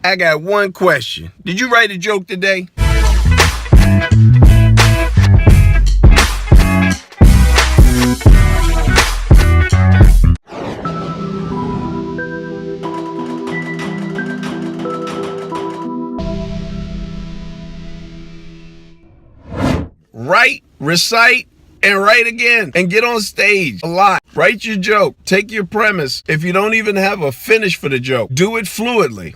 I got one question. Did you write a joke today? Write, recite, and write again. And get on stage a lot. Write your joke. Take your premise. If you don't even have a finish for the joke, do it fluidly.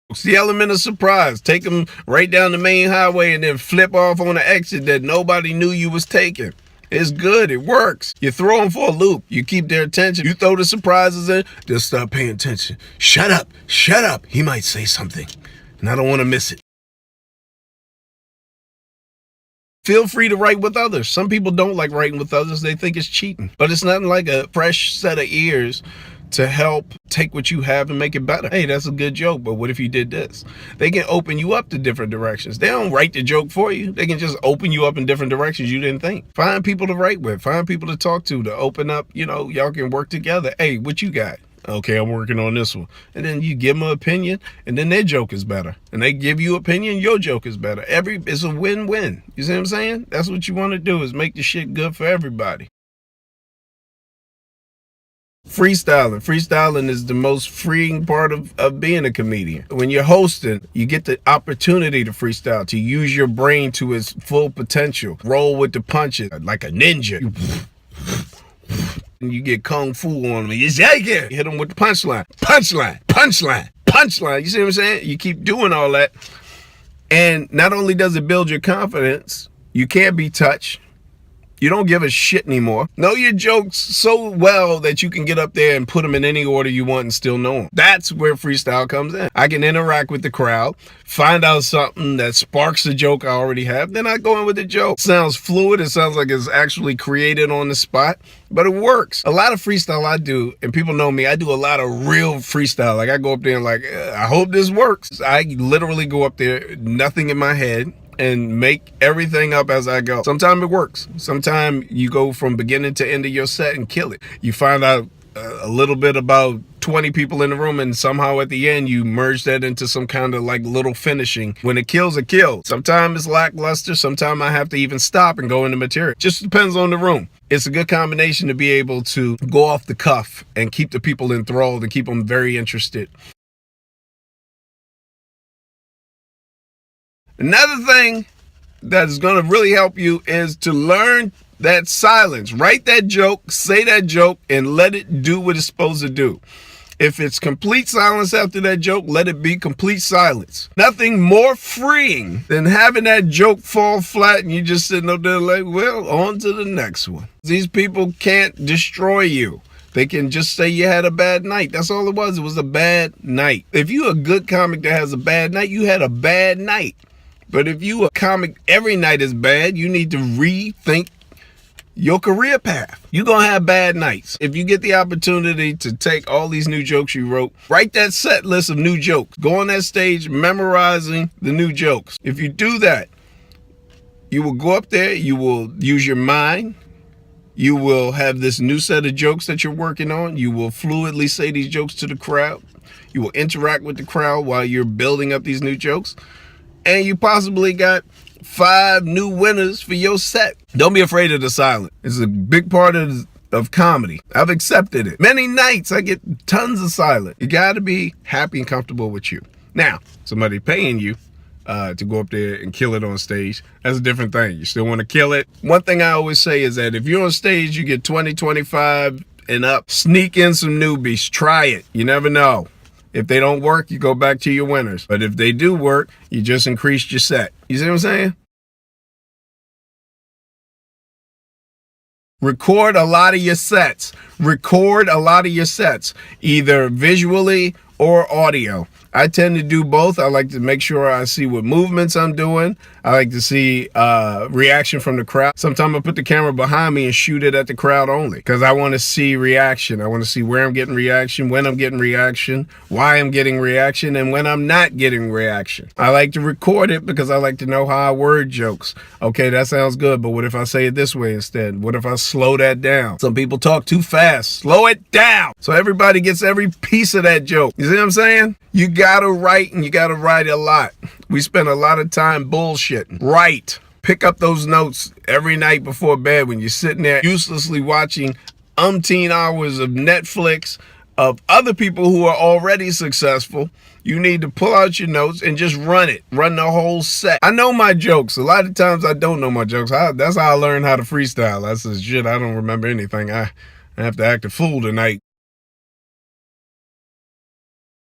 It's the element of surprise. Take them right down the main highway and then flip off on the exit that nobody knew you was taking. It's good. It works. You throw them for a loop. You keep their attention. You throw the surprises in. They'll start paying attention. Shut up. Shut up. He might say something, and I don't want to miss it. Feel free to write with others. Some people don't like writing with others. They think it's cheating. But it's nothing like a fresh set of ears to help take what you have and make it better. Hey, that's a good joke, but what if you did this? They can open you up to different directions. They don't write the joke for you. They can just open you up in different directions you didn't think. Find people to write with. Find people to talk to open up. Y'all can work together. Hey, what you got? Okay, I'm working on this one. And then you give them an opinion, and then their joke is better. And they give you opinion, your joke is better. It's a win-win. You see what I'm saying? That's what you want to do, is make the shit good for everybody. Freestyling. Freestyling is the most freeing part of being a comedian. When you're hosting, you get the opportunity to freestyle, to use your brain to its full potential. Roll with the punches like a ninja. You get kung fu on them. You hit them with the punchline. Punchline. Punchline. Punchline. You see what I'm saying? You keep doing all that. And not only does it build your confidence, you can't be touched. You don't give a shit anymore. Know your jokes so well that you can get up there and put them in any order you want and still know them. That's where freestyle comes in. I can interact with the crowd, find out something that sparks the joke I already have, then I go in with the joke. It sounds fluid. It sounds like it's actually created on the spot, but it works. A lot of freestyle I do, and people know me, I do a lot of real freestyle. Like I go up there and I hope this works. I literally go up there, nothing in my head, and make everything up as I go. Sometimes it works. Sometimes you go from beginning to end of your set and kill it. You find out a little bit about 20 people in the room, and somehow at the end you merge that into some kind of little finishing. When it kills, it kills. Sometimes it's lackluster. Sometimes I have to even stop and go into material. Just depends on the room. It's a good combination to be able to go off the cuff and keep the people enthralled and keep them very interested. Another thing that is going to really help you is to learn that silence. Write that joke, say that joke, and let it do what it's supposed to do. If it's complete silence after that joke, let it be complete silence. Nothing more freeing than having that joke fall flat and you just sitting up there like, well, on to the next one. These people can't destroy you. They can just say you had a bad night. That's all it was. It was a bad night. If you're a good comic that has a bad night, you had a bad night. But if you a comic every night is bad, you need to rethink your career path. You're going to have bad nights. If you get the opportunity to take all these new jokes you wrote, write that set list of new jokes. Go on that stage memorizing the new jokes. If you do that, you will go up there, you will use your mind, you will have this new set of jokes that you're working on, you will fluidly say these jokes to the crowd, you will interact with the crowd while you're building up these new jokes, and you possibly got 5 new winners for your set. Don't be afraid of the silence. It's a big part of comedy. I've accepted it. Many nights I get tons of silence. You got to be happy and comfortable with you. Now, somebody paying you to go up there and kill it on stage, that's a different thing. You still want to kill it. One thing I always say is that if you're on stage, you get 20, 25 and up. Sneak in some newbies. Try it. You never know. If they don't work, you go back to your winners. But if they do work, you just increased your set. You see what I'm saying? Record a lot of your sets. Record a lot of your sets, either visually or audio. I tend to do both. I like to make sure I see what movements I'm doing. I like to see reaction from the crowd. Sometimes I put the camera behind me and shoot it at the crowd only because I want to see reaction. I want to see where I'm getting reaction, when I'm getting reaction, why I'm getting reaction, and when I'm not getting reaction. I like to record it because I like to know how I word jokes. Okay, that sounds good, but what if I say it this way instead? What if I slow that down? Some people talk too fast. Slow it down so everybody gets every piece of that joke. You see See what I'm saying? You gotta write, and you gotta write a lot. We spend a lot of time bullshitting. Write. Pick up those notes every night before bed when you're sitting there uselessly watching umpteen hours of Netflix of other people who are already successful. You need to pull out your notes and just run it. Run the whole set. I know my jokes. A lot of times I don't know my jokes. That's how I learned how to freestyle. I said, shit, I don't remember anything. I have to act a fool tonight.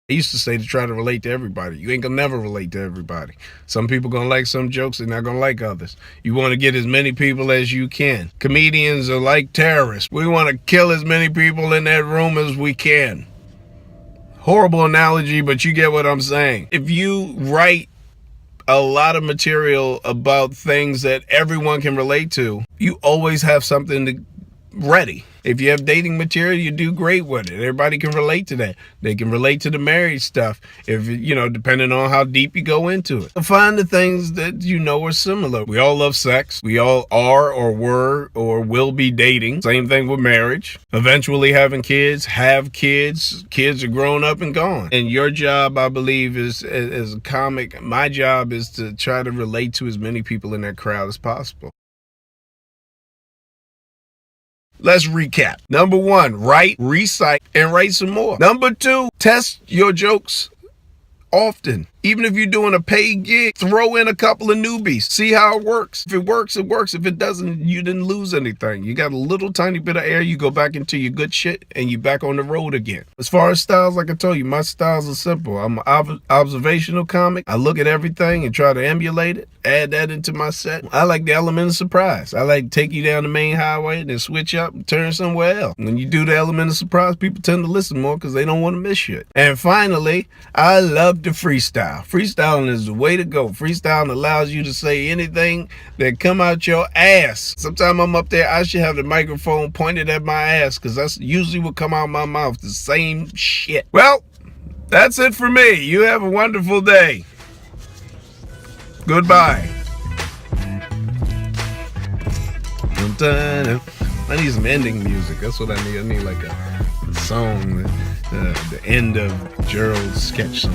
I used to say to try to relate to everybody. You ain't gonna never relate to everybody. Some people gonna like some jokes, they're not gonna like others. You wanna get as many people as you can. Comedians are like terrorists. We wanna kill as many people in that room as we can. Horrible analogy, but you get what I'm saying. If you write a lot of material about things that everyone can relate to, you always have something ready. If you have dating material, you do great with it. Everybody can relate to that. They can relate to the marriage stuff, if depending on how deep you go into it. Find the things that you know are similar. We all love sex. We all are or were or will be dating. Same thing with marriage. Eventually having kids, have kids. Kids are grown up and gone. And your job, I believe, is as a comic, my job is to try to relate to as many people in that crowd as possible. Let's recap. Number 1, write, recite, and write some more. Number 2, test your jokes often. Even if you're doing a paid gig, throw in a couple of newbies. See how it works. If it works, it works. If it doesn't, you didn't lose anything. You got a little tiny bit of air. You go back into your good shit and you back on the road again. As far as styles, like I told you, my styles are simple. I'm an observational comic. I look at everything and try to emulate it, add that into my set. I like the element of surprise. I like to take you down the main highway and then switch up and turn somewhere else. When you do the element of surprise, people tend to listen more because they don't want to miss shit. And finally, I love to freestyle. Freestyling is the way to go. Freestyling allows you to say anything that come out your ass. Sometimes I'm up there, I should have the microphone pointed at my ass because that's usually what come out of my mouth, the same shit. Well, that's it for me. You have a wonderful day. Goodbye. I need some ending music. That's what I need. I need like a song, the end of Gerald's sketch song.